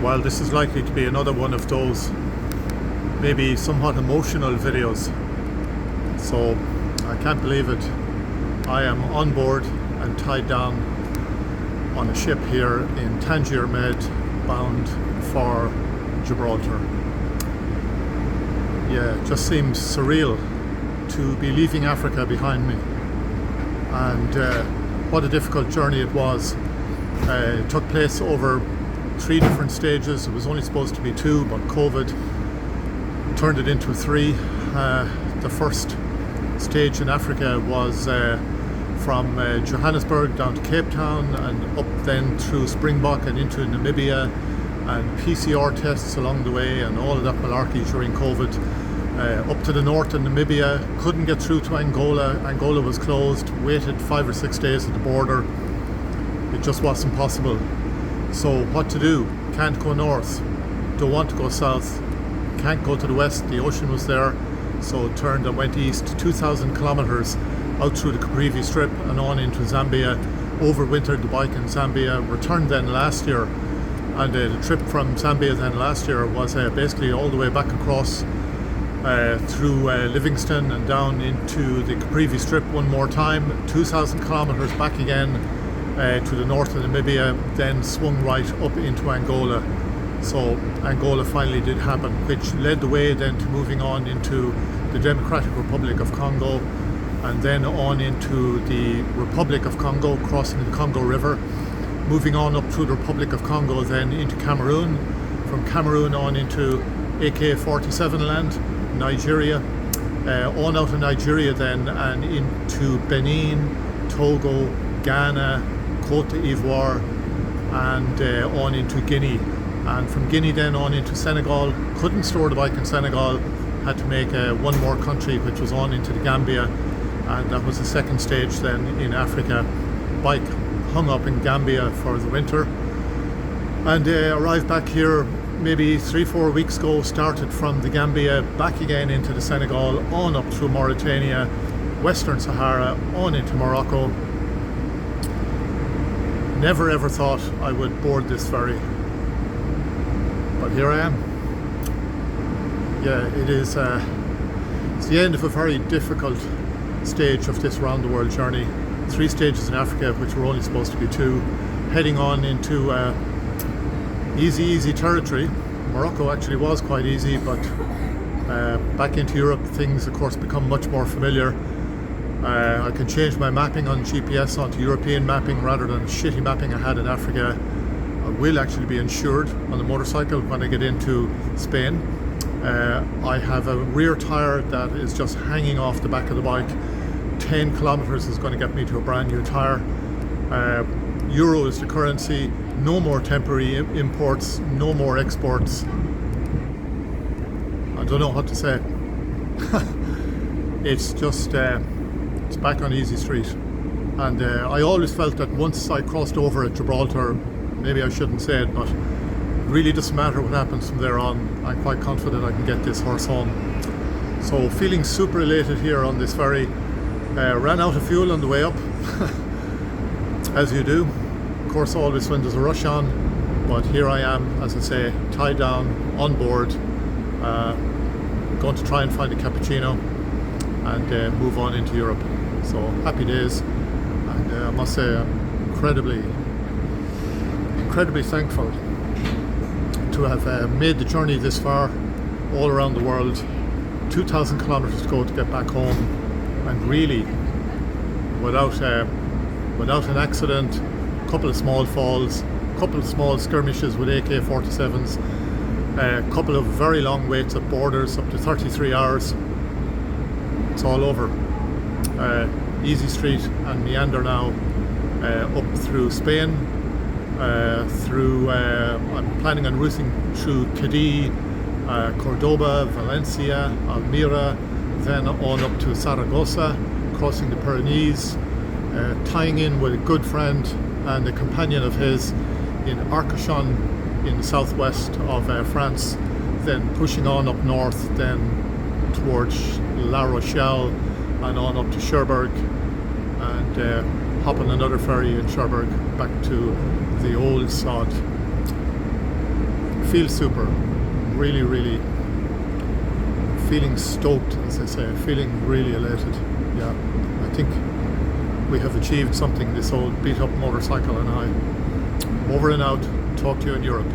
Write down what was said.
Well, this is likely to be another one of those maybe somewhat emotional videos. So I can't believe it. I am on board and tied down on a ship here in Tangier Med, bound for Gibraltar. Yeah, it just seems surreal to be leaving Africa behind me. And what a difficult journey it was. It took place over 3 different stages. It was only supposed to be 2, but COVID turned it into 3. The first stage in Africa was from Johannesburg down to Cape Town and up then through Springbok and into Namibia, and PCR tests along the way and all of that malarkey during COVID. Up to the north in Namibia, couldn't get through to Angola. Angola was closed, waited 5 or 6 days at the border. It just wasn't possible. So what to do? Can't go north, don't want to go south, can't go to the west, the ocean was there, so turned and went east 2,000 kilometers out through the Caprivi Strip and on into Zambia, overwintered the bike in Zambia, returned then last year, and the trip from Zambia then last year was basically all the way back across through Livingston and down into the Caprivi Strip one more time, 2,000 kilometers back again to the north of Namibia, then swung right up into Angola. So Angola finally did happen, which led the way then to moving on into the Democratic Republic of Congo, and then on into the Republic of Congo, crossing the Congo River, moving on up through the Republic of Congo, then into Cameroon, from Cameroon on into AK-47 land, Nigeria, on out of Nigeria then and into Benin, Togo, Ghana, Cote d'Ivoire, and on into Guinea, and from Guinea then on into Senegal. Couldn't store the bike in Senegal, had to make one more country, which was on into the Gambia, and that was the second stage then in Africa. Bike hung up in Gambia for the winter, and arrived back here maybe 3-4 weeks ago. Started from the Gambia back again into the Senegal, on up through Mauritania, Western Sahara, on into Morocco. Never ever thought I would board this ferry, but here I am. Yeah, it is it's the end of a very difficult stage of this round the world journey. 3 stages in Africa, which were only supposed to be 2, heading on into easy territory. Morocco actually was quite easy, but back into Europe things of course become much more familiar. I can change my mapping on GPS onto European mapping rather than the shitty mapping I had in Africa. I will actually be insured on the motorcycle when I get into Spain. I have a rear tyre that is just hanging off the back of the bike. 10 kilometers is going to get me to a brand new tyre. Euro is the currency, no more temporary imports, no more exports. I don't know what to say. It's just it's back on easy street, and I always felt that once I crossed over at Gibraltar, maybe I shouldn't say it, but it really doesn't matter what happens from there on. I'm quite confident I can get this horse home. So feeling super elated here on this ferry. Ran out of fuel on the way up, as you do, of course, always when there's a rush on, but here I am, as I say, tied down on board, going to try and find a cappuccino and move on into Europe. So happy days, and I must say I'm incredibly thankful to have made the journey this far, all around the world. 2,000 kilometers to go to get back home, and really without an accident, a couple of small falls, a couple of small skirmishes with AK-47s, a couple of very long waits at borders, up to 33 hours. It's all over. Easy street and meander now up through Spain, I'm planning on routing through Cadiz, Cordoba, Valencia, Almira, then on up to Zaragoza, crossing the Pyrenees, tying in with a good friend and a companion of his in Arcachon in the southwest of France, then pushing on up north, then towards La Rochelle and on up to Cherbourg, and hopping another ferry in Cherbourg back to the old sod. feel super. Really, really feeling stoked, as I say, feeling really elated. Yeah, I think we have achieved something, this old beat up motorcycle and I. Over and out. Talk to you in Europe.